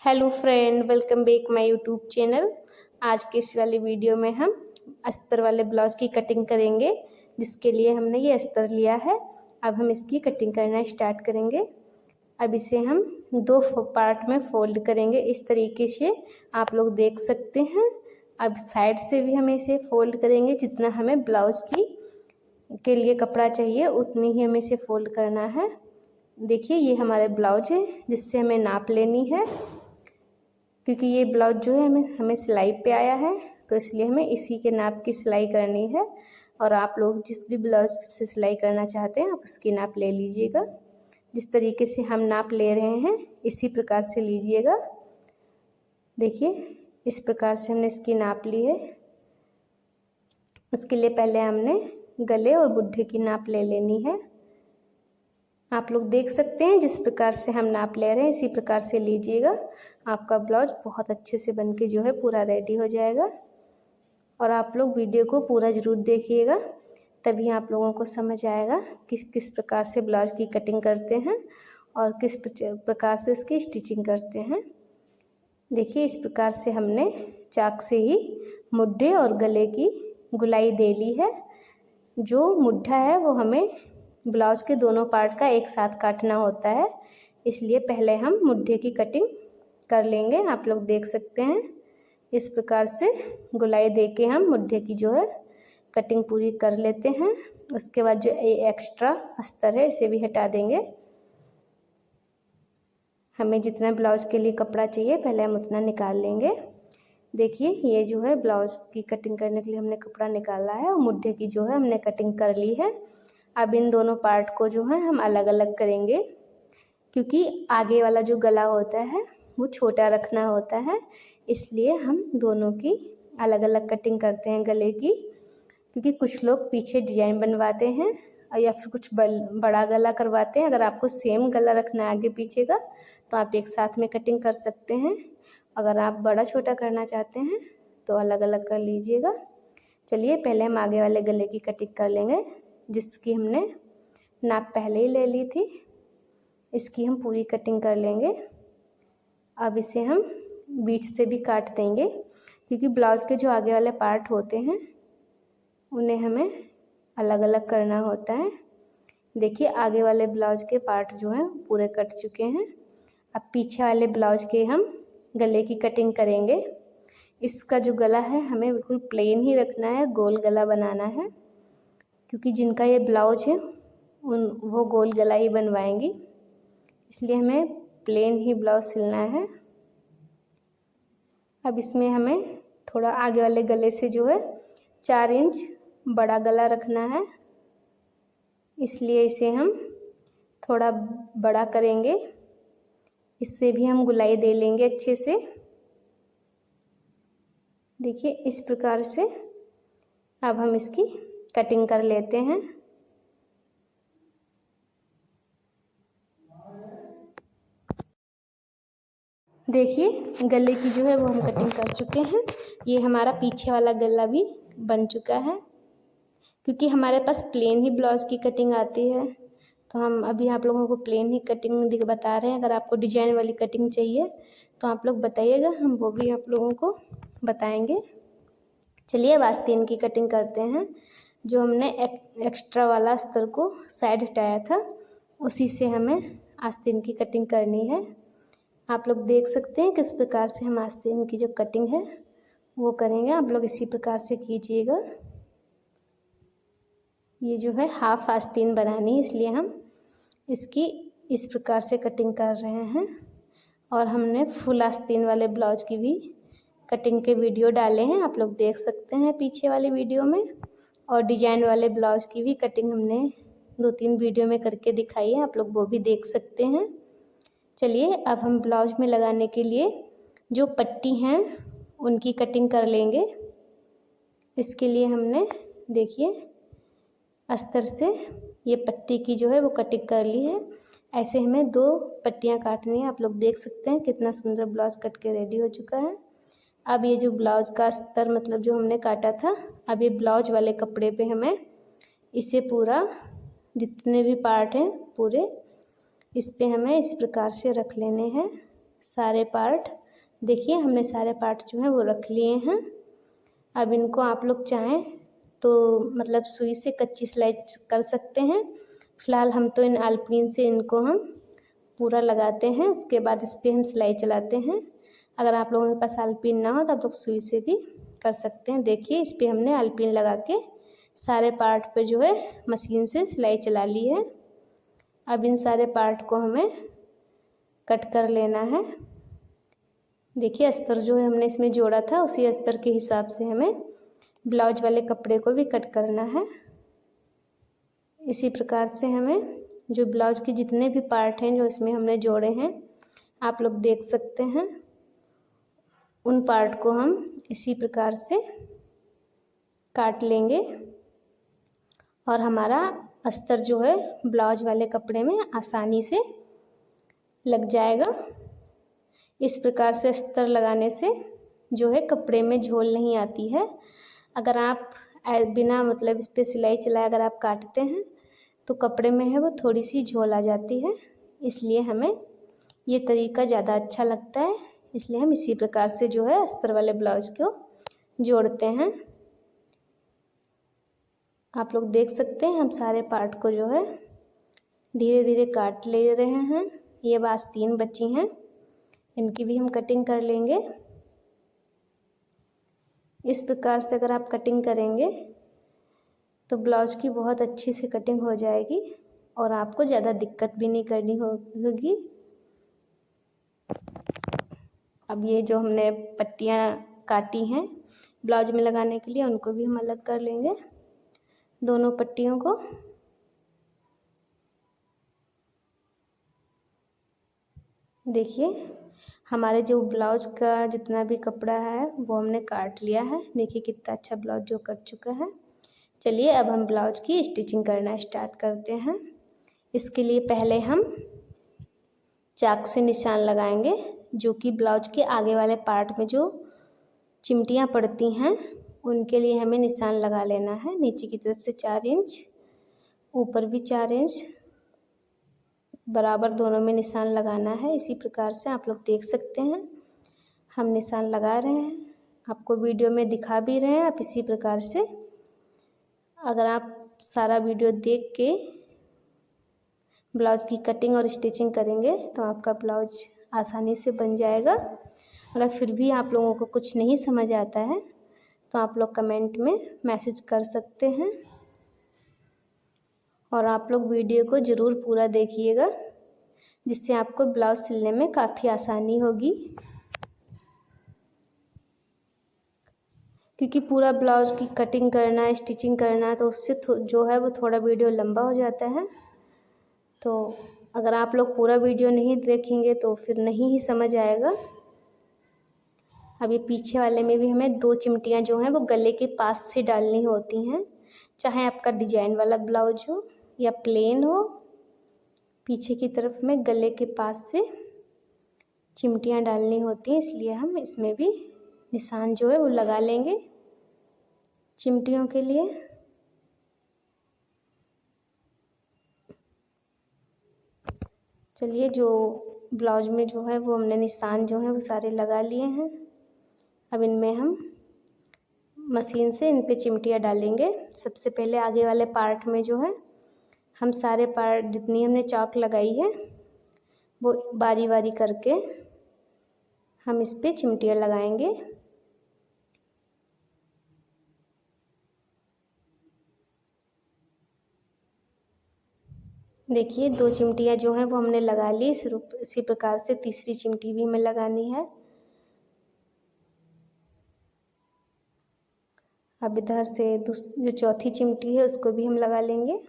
Hello friend, welcome back my YouTube channel. आज के इस वाले वीडियो में हम अस्तर वाले ब्लाउज की कटिंग करेंगे, जिसके लिए हमने ये अस्तर लिया है। अब हम इसकी कटिंग करना स्टार्ट करेंगे। अब इसे हम दो पार्ट में फोल्ड करेंगे, इस तरीके से आप लोग देख सकते हैं। अब साइड से भी हम इसे फोल्ड करेंगे, जितना हमें ब्लाउज के लिए कपड़ा चाहिए उतनी ही हमें इसे फोल्ड करना है। देखिए, ये हमारे ब्लाउज है जिससे हमें नाप लेनी है, क्योंकि ये ब्लाउज जो है हमें सिलाई पे आया है, तो इसलिए हमें इसी के नाप की सिलाई करनी है। और आप लोग जिस भी ब्लाउज से सिलाई करना चाहते हैं आप उसकी नाप ले लीजिएगा। जिस तरीके से हम नाप ले रहे हैं इसी प्रकार से लीजिएगा। देखिए, इस प्रकार से हमने इसकी नाप ली है। उसके लिए पहले हमने गले और बुढ़े की नाप ले लेनी है। आप लोग देख सकते हैं जिस प्रकार से हम नाप ले रहे हैं इसी प्रकार से लीजिएगा। आपका ब्लाउज बहुत अच्छे से बनके जो है पूरा रेडी हो जाएगा। और आप लोग वीडियो को पूरा ज़रूर देखिएगा, तभी आप लोगों को समझ आएगा कि किस प्रकार से ब्लाउज की कटिंग करते हैं और किस प्रकार से इसकी स्टिचिंग करते हैं। देखिए, इस प्रकार से हमने चाक से ही मुड्ढे और गले की गुलाई दे ली है। जो मुड्ढा है वो हमें ब्लाउज के दोनों पार्ट का एक साथ काटना होता है, इसलिए पहले हम मुड्ढे की कटिंग कर लेंगे। आप लोग देख सकते हैं इस प्रकार से गुलाई दे के हम मुड्ढे की जो है कटिंग पूरी कर लेते हैं। उसके बाद जो एक्स्ट्रा अस्तर है इसे भी हटा देंगे। हमें जितना ब्लाउज के लिए कपड़ा चाहिए पहले हम उतना निकाल लेंगे। देखिए, ये जो है ब्लाउज की कटिंग करने के लिए हमने कपड़ा निकाला है और मुड्ढे की जो है हमने कटिंग कर ली है। अब इन दोनों पार्ट को जो है हम अलग अलग करेंगे, क्योंकि आगे वाला जो गला होता है वो छोटा रखना होता है, इसलिए हम दोनों की अलग अलग कटिंग करते हैं गले की। क्योंकि कुछ लोग पीछे डिजाइन बनवाते हैं या फिर कुछ बड़ा गला करवाते हैं। अगर आपको सेम गला रखना है आगे पीछे का तो आप एक साथ में कटिंग कर सकते हैं। अगर आप बड़ा छोटा करना चाहते हैं तो अलग अलग कर लीजिएगा। चलिए, पहले हम आगे वाले गले की कटिंग कर लेंगे, जिसकी हमने नाप पहले ही ले ली थी। इसकी हम पूरी कटिंग कर लेंगे। अब इसे हम बीच से भी काट देंगे, क्योंकि ब्लाउज के जो आगे वाले पार्ट होते हैं उन्हें हमें अलग अलग करना होता है। देखिए, आगे वाले ब्लाउज के पार्ट जो हैं पूरे कट चुके हैं। अब पीछे वाले ब्लाउज के हम गले की कटिंग करेंगे। इसका जो गला है हमें बिल्कुल प्लेन ही रखना है, गोल गला बनाना है, क्योंकि जिनका ये ब्लाउज है वो गोल गला ही बनवाएंगी, इसलिए हमें प्लेन ही ब्लाउज सिलना है। अब इसमें हमें थोड़ा आगे वाले गले से जो है 4 इंच बड़ा गला रखना है, इसलिए इसे हम थोड़ा बड़ा करेंगे। इससे भी हम गुलाई दे लेंगे अच्छे से। देखिए, इस प्रकार से अब हम इसकी कटिंग कर लेते हैं। देखिए, गले की जो है वो हम कटिंग कर चुके हैं। ये हमारा पीछे वाला गला भी बन चुका है, क्योंकि हमारे पास प्लेन ही ब्लाउज की कटिंग आती है, तो हम अभी आप लोगों को प्लेन ही कटिंग बता रहे हैं। अगर आपको डिजाइन वाली कटिंग चाहिए तो आप लोग बताइएगा, हम वो भी आप लोगों को बताएंगे। चलिए, अब आस्तीन की कटिंग करते हैं। जो हमने एक्स्ट्रा वाला अस्तर को साइड हटाया था उसी से हमें आस्तीन की कटिंग करनी है। आप लोग देख सकते हैं किस प्रकार से हम आस्तीन की जो कटिंग है वो करेंगे। आप लोग इसी प्रकार से कीजिएगा। ये जो है हाफ आस्तीन बनानी है, इसलिए हम इसकी इस प्रकार से कटिंग कर रहे हैं। और हमने फुल आस्तीन वाले ब्लाउज की भी कटिंग के वीडियो डाले हैं, आप लोग देख सकते हैं पीछे वाली वीडियो में। और डिजाइन वाले ब्लाउज की भी कटिंग हमने 2-3 वीडियो में करके दिखाई है, आप लोग वो भी देख सकते हैं। चलिए, अब हम ब्लाउज में लगाने के लिए जो पट्टी हैं उनकी कटिंग कर लेंगे। इसके लिए हमने देखिए अस्तर से ये पट्टी की जो है वो कटिंग कर ली है। ऐसे हमें 2 पट्टियाँ काटनी है। आप लोग देख सकते हैं कितना सुंदर ब्लाउज कट के रेडी हो चुका है। अब ये जो ब्लाउज का अस्तर मतलब जो हमने काटा था, अब ये ब्लाउज वाले कपड़े पे हमें इसे पूरा जितने भी पार्ट हैं पूरे इस पे हमें इस प्रकार से रख लेने हैं। सारे पार्ट। देखिए हमने सारे पार्ट जो है वो रख लिए हैं। अब इनको आप लोग चाहें तो मतलब सुई से कच्ची सिलाई कर सकते हैं। फ़िलहाल हम तो इन आलपिन से इनको हम पूरा लगाते हैं, उसके बाद इस पर हम सिलाई चलाते हैं। अगर आप लोगों के पास आलपिन ना हो तो आप लोग सुई से भी कर सकते हैं। देखिए इस पर हमने आलपिन लगा के सारे पार्ट पे जो है मशीन से सिलाई चला ली है। अब इन सारे पार्ट को हमें कट कर लेना है। देखिए अस्तर जो है हमने इसमें जोड़ा था, उसी अस्तर के हिसाब से हमें ब्लाउज वाले कपड़े को भी कट करना है। इसी प्रकार से हमें जो ब्लाउज के जितने भी पार्ट हैं जो इसमें हमने जोड़े हैं, आप लोग देख सकते हैं, उन पार्ट को हम इसी प्रकार से काट लेंगे और हमारा अस्तर जो है ब्लाउज वाले कपड़े में आसानी से लग जाएगा। इस प्रकार से अस्तर लगाने से जो है कपड़े में झोल नहीं आती है। अगर आप बिना मतलब इस पर सिलाई चलाए अगर आप काटते हैं तो कपड़े में है वो थोड़ी सी झोल आ जाती है। इसलिए हमें ये तरीका ज़्यादा अच्छा लगता है, इसलिए हम इसी प्रकार से जो है अस्तर वाले ब्लाउज को जोड़ते हैं। आप लोग देख सकते हैं हम सारे पार्ट को जो है धीरे धीरे काट ले रहे हैं। ये बस 3 बची हैं, इनकी भी हम कटिंग कर लेंगे। इस प्रकार से अगर आप कटिंग करेंगे तो ब्लाउज की बहुत अच्छी से कटिंग हो जाएगी और आपको ज़्यादा दिक्कत भी नहीं करनी होगी। अब ये जो हमने पट्टियाँ काटी हैं ब्लाउज में लगाने के लिए, उनको भी हम अलग कर लेंगे, दोनों पट्टियों को। देखिए हमारे जो ब्लाउज का जितना भी कपड़ा है वो हमने काट लिया है। देखिए कितना अच्छा ब्लाउज जो कट चुका है। चलिए अब हम ब्लाउज की स्टिचिंग करना स्टार्ट करते हैं। इसके लिए पहले हम चाक से निशान लगाएंगे, जो कि ब्लाउज के आगे वाले पार्ट में जो चिमटियाँ पड़ती हैं उनके लिए हमें निशान लगा लेना है। नीचे की तरफ से 4 इंच, ऊपर भी 4 इंच बराबर दोनों में निशान लगाना है। इसी प्रकार से आप लोग देख सकते हैं हम निशान लगा रहे हैं, आपको वीडियो में दिखा भी रहे हैं। आप इसी प्रकार से अगर आप सारा वीडियो देख के ब्लाउज की कटिंग और स्टिचिंग करेंगे तो आपका ब्लाउज आसानी से बन जाएगा। अगर फिर भी आप लोगों को कुछ नहीं समझ आता है तो आप लोग कमेंट में मैसेज कर सकते हैं और आप लोग वीडियो को ज़रूर पूरा देखिएगा, जिससे आपको ब्लाउज सिलने में काफ़ी आसानी होगी। क्योंकि पूरा ब्लाउज की कटिंग करना स्टिचिंग करना तो उससे जो है वो थोड़ा वीडियो लंबा हो जाता है। तो अगर आप लोग पूरा वीडियो नहीं देखेंगे तो फिर नहीं ही समझ आएगा। अब ये पीछे वाले में भी हमें 2 चिमटियाँ जो हैं वो गले के पास से डालनी होती हैं, चाहे आपका डिजाइन वाला ब्लाउज हो या प्लेन हो। पीछे की तरफ में गले के पास से चिमटियाँ डालनी होती हैं, इसलिए हम इसमें भी निशान जो है वो लगा लेंगे चिमटियों के लिए। चलिए जो ब्लाउज में जो है वो हमने निशान जो है वो सारे लगा लिए हैं। अब इनमें हम मशीन से इन पे चिमटियाँ डालेंगे। सबसे पहले आगे वाले पार्ट में जो है हम सारे पार्ट जितनी हमने चौक लगाई है वो बारी बारी करके हम इस पे चिमटियाँ लगाएंगे। देखिए 2 चिमटियाँ जो हैं वो हमने लगा ली। इसी प्रकार से तीसरी चिमटी भी हमें लगानी है। अब इधर से जो चौथी चिमटी है उसको भी हम लगा लेंगे।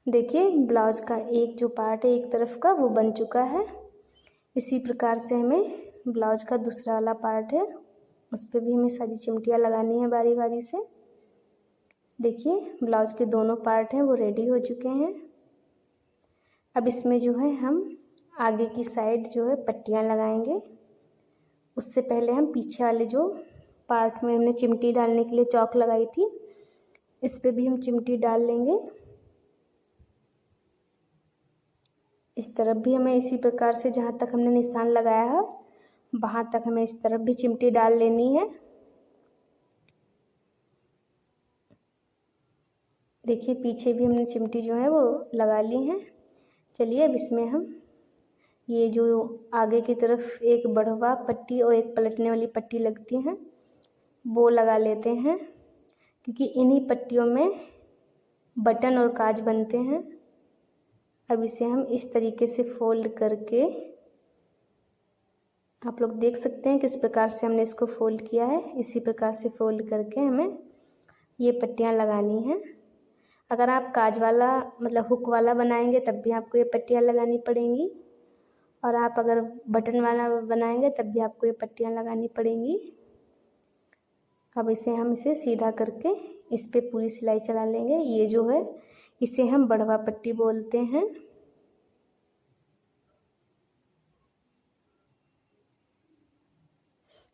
देखिए ब्लाउज का एक जो पार्ट है एक तरफ का वो बन चुका है। इसी प्रकार से हमें ब्लाउज का दूसरा वाला पार्ट है उस पर भी हमें सारी चिमटियाँ लगानी है बारी बारी से। देखिए ब्लाउज के दोनों पार्ट हैं वो रेडी हो चुके हैं। अब इसमें जो है हम आगे की साइड जो है पट्टियाँ लगाएंगे। उससे पहले हम पीछे वाले जो पार्ट में हमने चिमटी डालने के लिए चौक लगाई थी इस पे भी हम चिमटी डाल लेंगे। इस तरफ भी हमें इसी प्रकार से जहाँ तक हमने निशान लगाया है वहाँ तक हमें इस तरफ भी चिमटी डाल लेनी है। देखिए पीछे भी हमने चिमटी जो है वो लगा ली है। चलिए अब इसमें हम ये जो आगे की तरफ एक बढ़वा पट्टी और एक पलटने वाली पट्टी लगती है वो लगा लेते हैं, क्योंकि इन्हीं पट्टियों में बटन और काज बनते हैं। अब इसे हम इस तरीके से फोल्ड करके, आप लोग देख सकते हैं किस प्रकार से हमने इसको फोल्ड किया है। इसी प्रकार से फोल्ड करके हमें ये पट्टियाँ लगानी हैं। अगर आप काज वाला मतलब हुक वाला बनाएंगे तब भी आपको ये पट्टियाँ लगानी पड़ेंगी, और आप अगर बटन वाला बनाएंगे तब भी आपको ये पट्टियाँ लगानी पड़ेंगी। अब इसे सीधा करके इस पे पूरी सिलाई चला लेंगे। ये जो है इसे हम बढ़वा पट्टी बोलते हैं।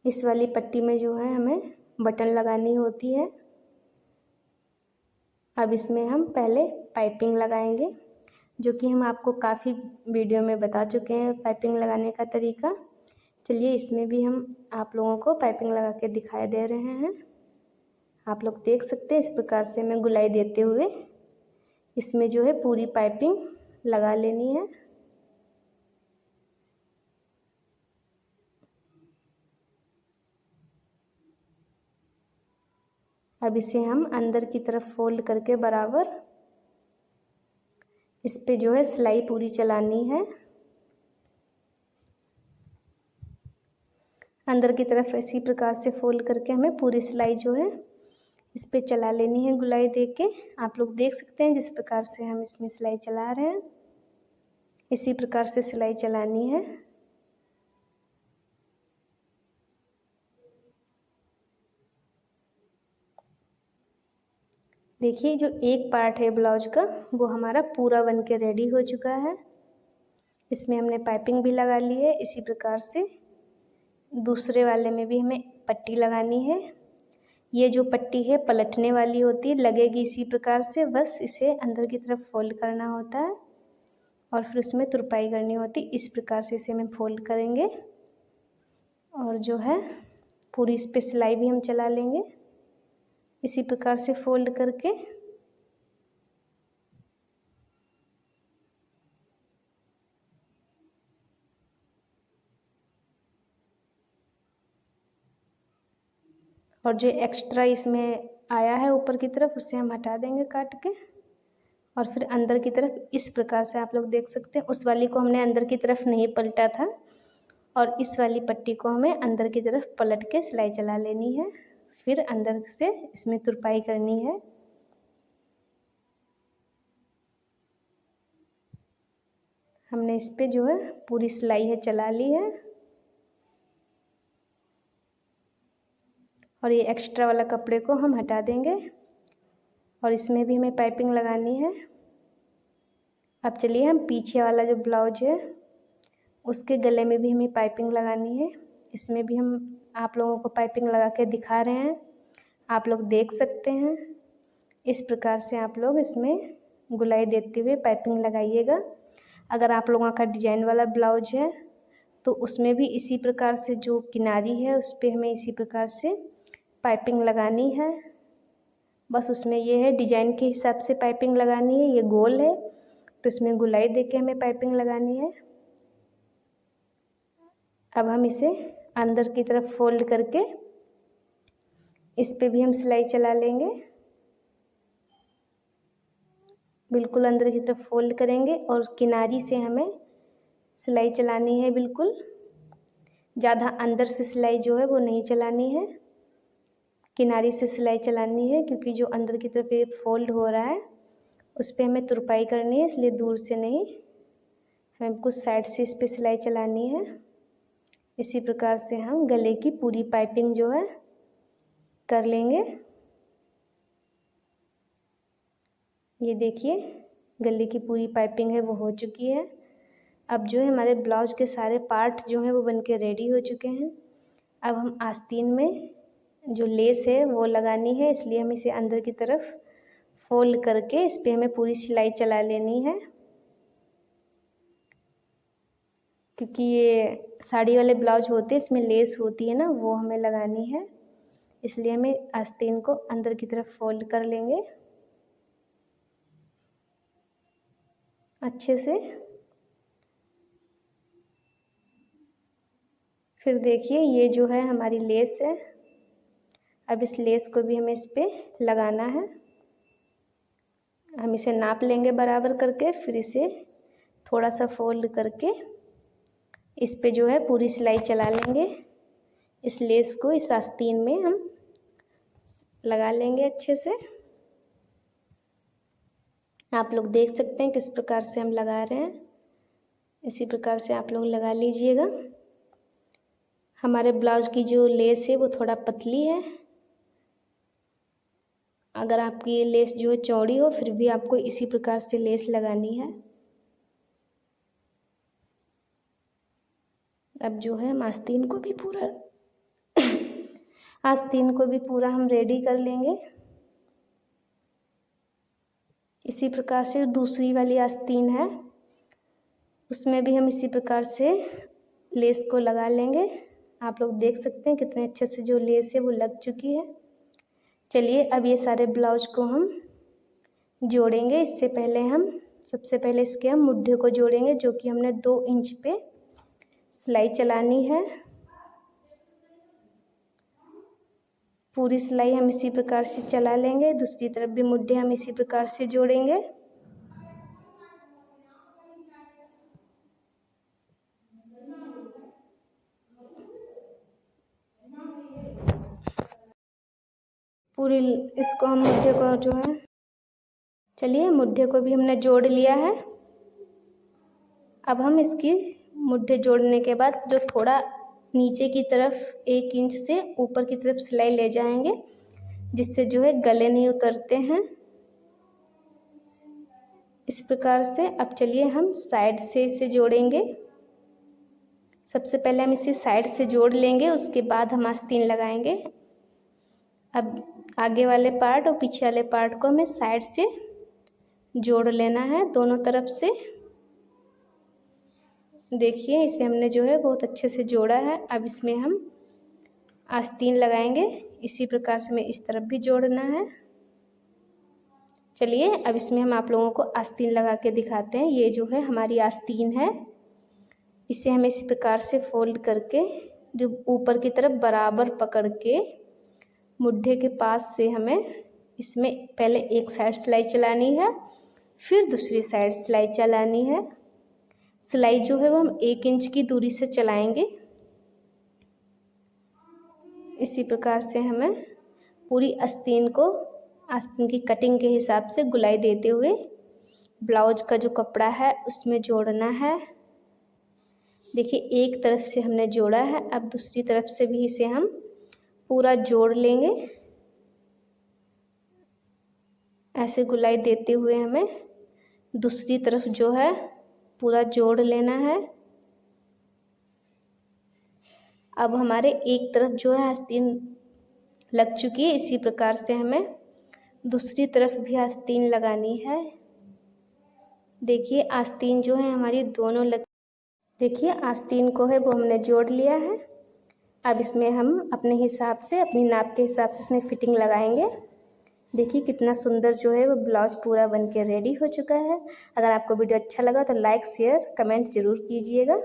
इस वाली पट्टी में जो है हमें बटन लगानी होती है। अब इसमें हम पहले पाइपिंग लगाएंगे, जो कि हम आपको काफ़ी वीडियो में बता चुके हैं पाइपिंग लगाने का तरीका। चलिए इसमें भी हम आप लोगों को पाइपिंग लगा के दिखाई दे रहे हैं। आप लोग देख सकते हैं इस प्रकार से हमें गुलाई देते हुए इसमें जो है पूरी पाइपिंग लगा लेनी है। अब इसे हम अंदर की तरफ फोल्ड करके बराबर इस पे जो है सिलाई पूरी चलानी है। अंदर की तरफ इसी प्रकार से फोल्ड करके हमें पूरी सिलाई जो है इस पे चला लेनी है गुलाई दे के। आप लोग देख सकते हैं जिस प्रकार से हम इसमें सिलाई चला रहे हैं इसी प्रकार से सिलाई चलानी है। देखिए जो एक पार्ट है ब्लाउज का वो हमारा पूरा बन के रेडी हो चुका है। इसमें हमने पाइपिंग भी लगा ली है। इसी प्रकार से दूसरे वाले में भी हमें पट्टी लगानी है। ये जो पट्टी है पलटने वाली होती है, लगेगी इसी प्रकार से, बस इसे अंदर की तरफ फोल्ड करना होता है और फिर उसमें तुरपाई करनी होती। इस प्रकार से इसे हम फोल्ड करेंगे और जो है पूरी इस पे सिलाई भी हम चला लेंगे इसी प्रकार से फोल्ड करके। और जो एक्स्ट्रा इसमें आया है ऊपर की तरफ उसे हम हटा देंगे काट के, और फिर अंदर की तरफ इस प्रकार से आप लोग देख सकते हैं उस वाली को हमने अंदर की तरफ नहीं पलटा था और इस वाली पट्टी को हमें अंदर की तरफ पलट के सिलाई चला लेनी है। फिर अंदर से इसमें तुरपाई करनी है। हमने इस पे जो है पूरी सिलाई है चला ली है और ये एक्स्ट्रा वाला कपड़े को हम हटा देंगे और इसमें भी हमें पाइपिंग लगानी है। अब चलिए हम पीछे वाला जो ब्लाउज है उसके गले में भी हमें पाइपिंग लगानी है। इसमें भी हम आप लोगों को पाइपिंग लगा के दिखा रहे हैं, आप लोग देख सकते हैं। इस प्रकार से आप लोग इसमें गुलाई देते हुए पाइपिंग लगाइएगा। अगर आप लोगों का डिजाइन वाला ब्लाउज है तो उसमें भी इसी प्रकार से जो किनारी है उस पर हमें इसी प्रकार से पाइपिंग लगानी है। बस उसमें ये है डिजाइन के हिसाब से पाइपिंग लगानी है। ये गोल है तो इसमें गुलाई दे के हमें पाइपिंग लगानी है। अब हम इसे अंदर की तरफ फोल्ड करके इस पे भी हम सिलाई चला लेंगे। बिल्कुल अंदर की तरफ फोल्ड करेंगे और किनारी से हमें सिलाई चलानी है। बिल्कुल ज़्यादा अंदर से सिलाई जो है वो नहीं चलानी है, किनारी से सिलाई चलानी है, क्योंकि जो अंदर की तरफ ये फोल्ड हो रहा है उस पर हमें तुरपाई करनी है, इसलिए दूर से नहीं, हमें कुछ साइड से इस पर सिलाई चलानी है। इसी प्रकार से हम गले की पूरी पाइपिंग जो है कर लेंगे। ये देखिए गले की पूरी पाइपिंग है वो हो चुकी है। अब जो है हमारे ब्लाउज के सारे पार्ट जो हैं वो बन के रेडी हो चुके हैं। अब हम आस्तीन में जो लेस है वो लगानी है, इसलिए हम इसे अंदर की तरफ फोल्ड करके इस पे हमें पूरी सिलाई चला लेनी है, क्योंकि ये साड़ी वाले ब्लाउज होते हैं इसमें लेस होती है ना, वो हमें लगानी है। इसलिए हमें आस्तीन को अंदर की तरफ फोल्ड कर लेंगे अच्छे से। फिर देखिए ये जो है हमारी लेस है, अब इस लेस को भी हमें इस पे लगाना है। हम इसे नाप लेंगे बराबर करके, फिर इसे थोड़ा सा फोल्ड करके इस पे जो है पूरी सिलाई चला लेंगे। इस लेस को इस आस्तीन में हम लगा लेंगे अच्छे से। आप लोग देख सकते हैं किस प्रकार से हम लगा रहे हैं, इसी प्रकार से आप लोग लगा लीजिएगा। हमारे ब्लाउज की जो लेस है वो थोड़ा पतली है, अगर आपकी ये लेस जो है चौड़ी हो फिर भी आपको इसी प्रकार से लेस लगानी है। अब जो है हम आस्तीन को भी पूरा आस्तीन को भी पूरा हम रेडी कर लेंगे। इसी प्रकार से दूसरी वाली आस्तीन है उसमें भी हम इसी प्रकार से लेस को लगा लेंगे। आप लोग देख सकते हैं कितने अच्छे से जो लेस है वो लग चुकी है। चलिए अब ये सारे ब्लाउज को हम जोड़ेंगे। इससे पहले हम सबसे पहले इसके हम मुड्ढे को जोड़ेंगे, जो कि हमने 2 इंच पे सिलाई चलानी है। पूरी सिलाई हम इसी प्रकार से चला लेंगे, दूसरी तरफ भी मुड्ढे हम इसी प्रकार से जोड़ेंगे। पूरी इसको हम मुड्ढे को जो है, चलिए मुड्ढे को भी हमने जोड़ लिया है। अब हम इसकी मुड्ढे जोड़ने के बाद जो थोड़ा नीचे की तरफ 1 इंच से ऊपर की तरफ सिलाई ले जाएंगे, जिससे जो है गले नहीं उतरते हैं। इस प्रकार से अब चलिए हम साइड से इसे जोड़ेंगे। सबसे पहले हम इसे साइड से जोड़ लेंगे, उसके बाद हम आस्तीन लगाएंगे। अब आगे वाले पार्ट और पीछे वाले पार्ट को हमें साइड से जोड़ लेना है दोनों तरफ से। देखिए इसे हमने जो है बहुत अच्छे से जोड़ा है। अब इसमें हम आस्तीन लगाएंगे, इसी प्रकार से हमें इस तरफ भी जोड़ना है। चलिए अब इसमें हम आप लोगों को आस्तीन लगा के दिखाते हैं। ये जो है हमारी आस्तीन है, इसे हमें इसी प्रकार से फोल्ड करके जो ऊपर की तरफ बराबर पकड़ के मुड्ढे के पास से हमें इसमें पहले एक साइड सिलाई चलानी है, फिर दूसरी साइड सिलाई चलानी है। सिलाई जो है वो हम 1 इंच की दूरी से चलाएंगे। इसी प्रकार से हमें पूरी आस्तीन को आस्तीन की कटिंग के हिसाब से गुलाई देते हुए ब्लाउज का जो कपड़ा है उसमें जोड़ना है। देखिए एक तरफ से हमने जोड़ा है, अब दूसरी तरफ से भी इसे हम पूरा जोड़ लेंगे। ऐसे गुलाई देते हुए हमें दूसरी तरफ जो है पूरा जोड़ लेना है। अब हमारे एक तरफ जो है आस्तीन लग चुकी है, इसी प्रकार से हमें दूसरी तरफ भी आस्तीन लगानी है। देखिए आस्तीन जो है हमारी दोनों देखिए आस्तीन को है वो हमने जोड़ लिया है। अब इसमें हम अपने हिसाब से अपनी नाप के हिसाब से इसमें फिटिंग लगाएंगे। देखिए कितना सुंदर जो है वो ब्लाउज पूरा बन के रेडी हो चुका है। अगर आपको वीडियो अच्छा लगा तो लाइक शेयर कमेंट ज़रूर कीजिएगा।